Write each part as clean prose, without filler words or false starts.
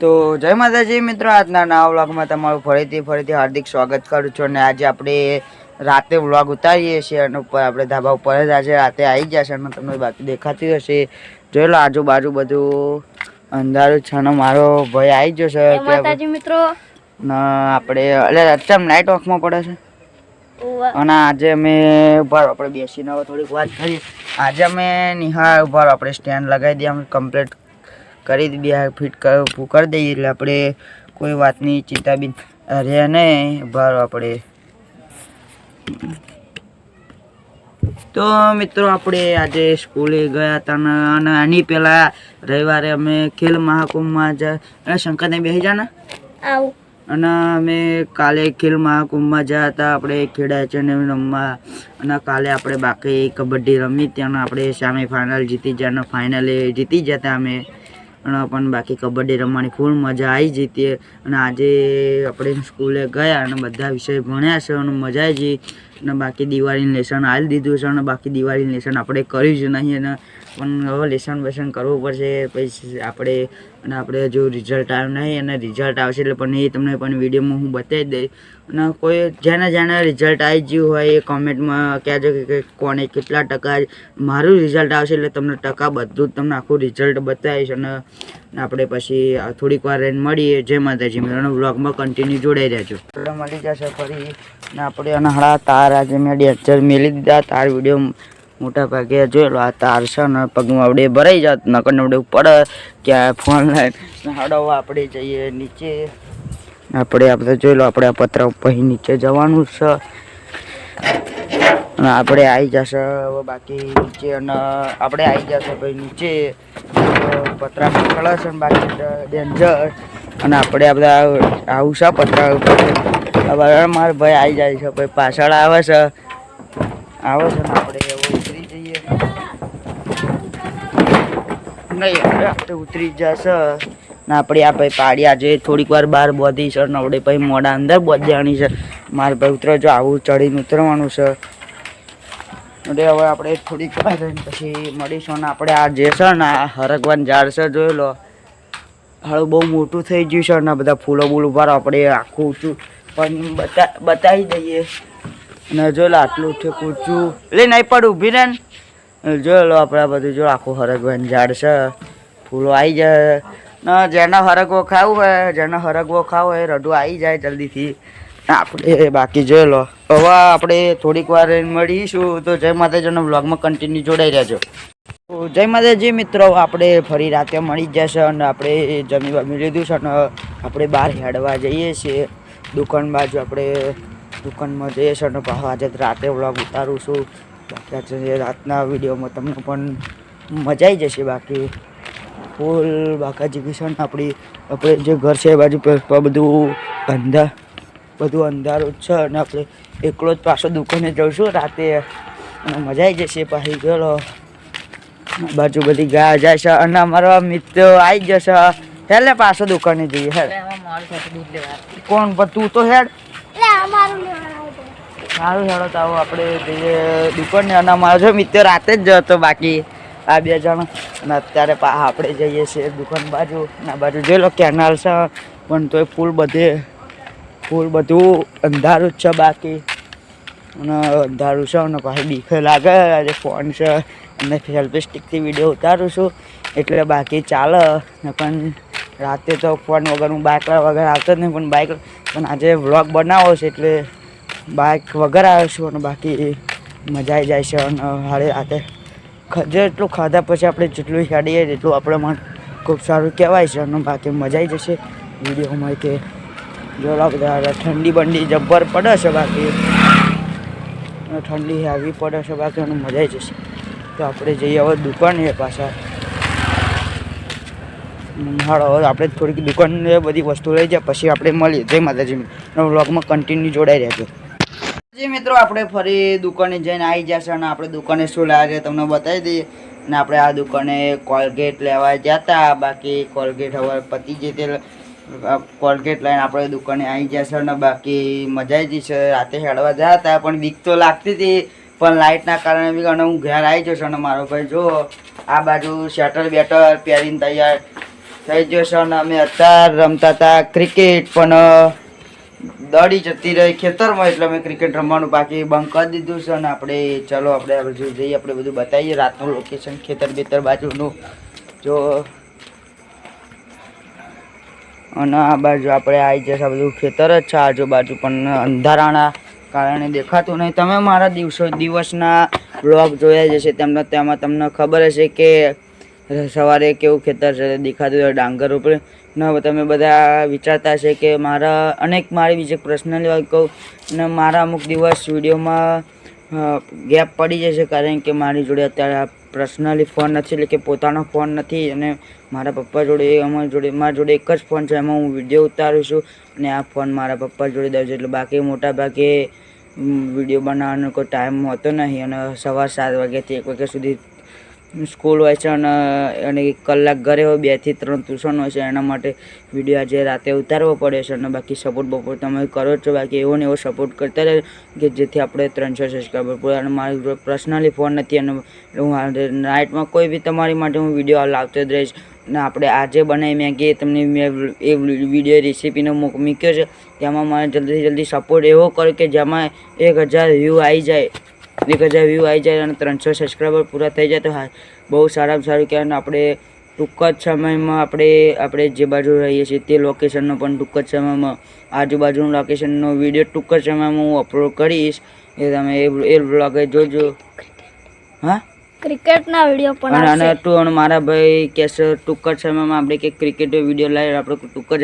તો જય માતાજી મિત્રો, આજના નવા વ્લોગમાં તમારું ફરીથી હાર્દિક સ્વાગત કરું છું. અને આજે આપણે રાતે વ્લોગ ઉતારીએ છીએ અને ઉપર આપણે ધાબા ઉપર જ આજે રાતે આવી જશે અને તમને બાકી દેખાતી હશે. જોઈ લો આજુબાજુ બધું અંધારું છે અને મારો ભાઈ આવી જશે. માતાજી મિત્રો, આપણે એટલે અત્યારે નાઇટ વોકમાં પડે છે અને આજે અમે ઉભા આપણે બેસીને થોડીક વાત કરીએ. આજે અમે નિહાળ ઉભા આપણે સ્ટેન્ડ લગાવી દઈએ, અમે કમ્પ્લીટ કરી દીધી, ફિટ કરી દઈએ એટલે આપણે કોઈ વાતની ચિંતા બી રહે નહીં. ઉભા આપણે તો મિત્રો આપણે આજે સ્કૂલે ગયા હતા અને આની પહેલાં રવિવારે અમે ખેલ મહાકુંભમાં શંકરને બેસી જા ને આવું અને અમે કાલે ખેલ મહાકુંભમાં ગયા હતા આપણે ખેડા છે ને રમવા. અને કાલે આપણે બાકી કબડ્ડી રમી ત્યાં આપણે સેમી ફાઇનલ જીતી ગયા અને ફાઇનલે જીતી ગયા હતા અમે. અને પણ બાકી કબડ્ડી રમવાની ફૂલ મજા આવી જતી. અને આજે આપણે સ્કૂલે ગયા અને બધા વિષય ભણ્યા છે અને મજા આવી જઈ. અને બાકી દિવાળીનું લેસન આવી દીધું છે અને બાકી દિવાળીનું લેસન આપણે કર્યું જ નહીં. અને પણ હવે લેસન બેસન કરવું પડશે પછી આપણે. અને આપણે જો રિઝલ્ટ આવ્યું નહીં અને રિઝલ્ટ આવશે એટલે પણ એ તમને પણ વિડીયોમાં હું બતાવી દઈશ. અને કોઈ જેને રિઝલ્ટ આવી ગયું હોય એ કોમેન્ટમાં કહેજો કે કોને કેટલા ટકા. મારું રિઝલ્ટ આવશે એટલે તમને ટકા બધું જ તમને આખું રિઝલ્ટ બતાવીશ. અને આપણે પછી થોડીક વાર રહીને મળીએ. જય માતાજી મિત્રો, બ્લોગમાં કન્ટિન્યુ જોડાઈ રહેજો. એટલે મળી જશે ફરી. ને આપણે અનહળા તાર આજે મેં ડેન્ચર મેલી દીધા. તાર વિડીયો મોટા ભાગે જોયેલો. આ તાર છે ને પગમાં આવડે ભરાઈ જાત નકર નવડે પડે ક્યાં ફોન લઈને હડવા આપણે જઈએ નીચે. આપણે જોઈ લો આપણે આ પતરા ઉપર નીચે જવાનું છે અને આપણે આવી જશે હવે બાકી નીચે. અને આપણે આવી જશે ભાઈ નીચે પતરા પકડે છે ને બાકી ડેન્જર. અને આપણે આ બધા આવું છે પતરા ઉપર. મારા ભાઈ આવી જાય છે ભાઈ પાછળ આવે છે ને આપણે એવું ઉતરી જઈએ નહીં આપણે ઉતરી જશે ને આપણે આ ભાઈ પાડી આજે થોડીક વાર બહાર બોધી છે ને આપણે ભાઈ મોડા અંદર બોધવાની છે. મારે ભાઈ ઉતરો જો આવું ચડીને ઉતરવાનું છે. એટલે હવે આપણે થોડીક વાર રહીને પછી મળીશું. ને આપણે આ જે છે ને આ હરગવાન ઝાડ છે જોઈ લો. હવે બહુ મોટું થઈ ગયું છે ને બધા ફૂલો બૂલ ઉભા આપણે આખું ઊંચું પણ બતાવી દઈએ. અને જો લો આટલું છે ઊંચું એટલે નહીં પણ ઊભી રહે ને જોઈ લો આપણે બધું જો આખું હરગવાન ઝાડ છે. ફૂલો આવી જાય ને જેને હરગવો ખાવું હોય હોય રઢું આવી જાય જલ્દીથી. આપણે બાકી જોઈ લો હવે આપણે થોડીક વાર મળીશું. તો જય માતાજીના બ્લોગમાં કન્ટિન્યુ જોડાઈ રહેજો. તો જય માતાજી મિત્રો, આપણે ફરી રાતે મળી જશે અને આપણે જમી લીધું છે અને આપણે બહાર હેડવા જઈએ છીએ દુકાન બાજુ. આપણે દુકાનમાં જઈએ છીએ અને પાછો આજે રાતે વ્લોગ ઉતારું છું. બાકી આજે રાતના વિડીયોમાં તમને પણ મજા આવી જશે. બાકી ફૂલ બાકાજી છે ને આપણે જે ઘર છે એ બાજુ બધું અંધારું જ છે. અને આપણે એકલો જ પાછો દુકાને જઈશું રાતે અને મજા આવી જશે. પાછી ગયેલો બાજુ બધી ગાય જાય છે અને અમારા મિત્રો આવી જશે. હેલે પાછો દુકાને જઈએ. હેડ કોણ પણ તું તો હેડ સારું હેડો તો આવો આપણે જઈએ દુકાને. અને અમારો જો મિત્ર રાતે જ જતો બાકી આ બે જણ. અને અત્યારે આપણે જઈએ છીએ દુકાન બાજુ. આ બાજુ જોઈ લો કેનાલ છે પણ તોય ફૂલ બધું અંધારું જ છે બાકી. અને અંધારું છે અને પાછી બીક લાગે. આજે ફોન છે અને સેલ્ફી સ્ટિકથી વિડીયો ઉતારું છું એટલે બાકી ચાલે. પણ રાતે તો ફોન વગર હું બાઇક વગર આવતો જ નહીં. પણ આજે વ્લોગ બનાવો છે એટલે બાઇક વગર આવ્યો છું. અને બાકી મજા આવી જાય છે. અને હારે રાતે જેટલું ખાધા પછી આપણે જેટલું હેડીએ એટલું આપણે મને ખૂબ સારું કહેવાય છે. અને બાકી મજા આવી જશે વિડીયોમાં. કે જોડા બધા ઠંડી બંડી જબ્બર પડે છે બાકી ઠંડી હેવી પડે છે બાકી અને મજા આવી જશે. તો આપણે જઈએ હવે દુકાને પાછા. હવે આપણે થોડીક દુકાનને બધી વસ્તુ લઈ જાય પછી આપણે મળીએ. જય માતાજી વ્લોગમાં કન્ટિન્યુ જોડાઈ રહેજો. મિત્રો આપણે ફરી દુકાને જઈને આવી જશે અને આપણે દુકાને શું લાવે છે તમને બતાવી દઈએ. અને આપણે આ દુકાને કોલગેટ લેવા જતા બાકી કોલગેટ હવે પતી જતી કોલગેટ લઈને આપણે દુકાને આવી જશે. અને બાકી મજા આવી જશે. રાતે હેડવા ગયા હતા પણ બીક તો લાગતી હતી પણ લાઇટના કારણે બી અને હું ઘેર આવી જશે. અને મારો ભાઈ જો આ બાજુ શેટર બેટર પહેરીને તૈયાર થઈ ગયો છે અને અમે અત્યારે રમતા હતા ક્રિકેટ, પણ દડી જતી રહી ખેતરમાં, એટલે અમે ક્રિકેટ રમવાનું બાકી બંધ કરી દીધું છે. અને આપણે ચાલો આપણે આ બાજુ જઈએ, આપણે બધું બતાવીએ રાતનું લોકેશન ખેતર બેતર બાજુનું. જો અને આ બાજુ આપણે આવી જશે, આ બધું ખેતર જ છે આજુબાજુ, પણ અંધારાના કારણે દેખાતું નહીં. તમે મારા દિવસના બ્લોગ જોયા જશે, તેમાં તમને ખબર હશે કે સવારે કેવું ખેતર છે દેખાતું હોય ડાંગર ઉપર. ને તમે બધા વિચારતા હશે કે મારી બીજે પર્સનલી વાત કહું ને, મારા અમુક દિવસ વિડીયોમાં ગેપ પડી જશે, કારણ કે મારી જોડે અત્યારે પર્સનલી ફોન નથી, એટલે કે પોતાનો ફોન નથી. અને મારા પપ્પા જોડે મારા જોડે એક જ ફોન છે, એમાં હું વિડીયો ઉતારું છું, અને આ ફોન મારા પપ્પા જોડે દઉં છું. એટલે બાકી મોટા ભાગે વિડીયો બનાવવાનો કોઈ ટાઈમ હોતો નહીં. અને સવાર 7 વાગ્યાથી 1 વાગ્યા સુધી સ્કૂલ હોય છે, અને 1 કલાક ઘરે હોય, 2 થી 3 ટ્યુશન હોય છે. એના માટે વિડીયો આજે રાતે ઉતારવો પડે છે. અને બાકી સપોર્ટ તમે કરો છો, બાકી એવો ને એવો સપોર્ટ કરતા રહે કે જેથી આપણે 300 સબસ્ક્રાઈબર પૂરા. અને મારી જોડે પર્સનલી ફોન નથી, અને હું નાઇટમાં કોઈ બી તમારી માટે હું વિડીયો લાવતો જ રહીશ. અને આપણે આજે બનાવી મેગી, તમને મેં એ વિડીયો રેસીપીનો મૂક્યો છે, તેમાં મારે જલ્દી સપોર્ટ એવો કર્યો કે જેમાં 1000 વ્યૂ આવી જાય, 1000 વ્યૂ આવી જાય અને 300 સબસ્ક્રાઈબર પૂરા થઈ જાય તો હા, બહુ સારામાં સારું કહેવાય. આપણે ટૂંક જ સમયમાં આપણે જે બાજુ રહીએ છીએ તે લોકેશનનો પણ ટૂંક જ સમયમાં આજુબાજુનું લોકેશનનો વિડીયો ટૂંક જ સમયમાં હું અપલોડ કરીશ. એ તમે એ બ્લોગ જોજો. હા, ક્રિકેટના વિડીયો પણ અને અને મારા ભાઈ કહેશે ટૂંક જ સમયમાં આપણે કે ક્રિકેટ વિડીયો લાવી, આપણે ટૂંક જ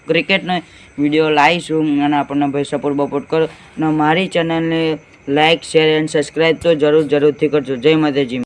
ક્રિકેટનો વિડીયો લાવીશું. અને આપણને ભાઈ સપોર્ટ કરો, અને મારી ચેનલને લાઇક, શેર એન્ડ સબસ્ક્રાઈબ તો જરૂરથી કરજો. જય માતાજી.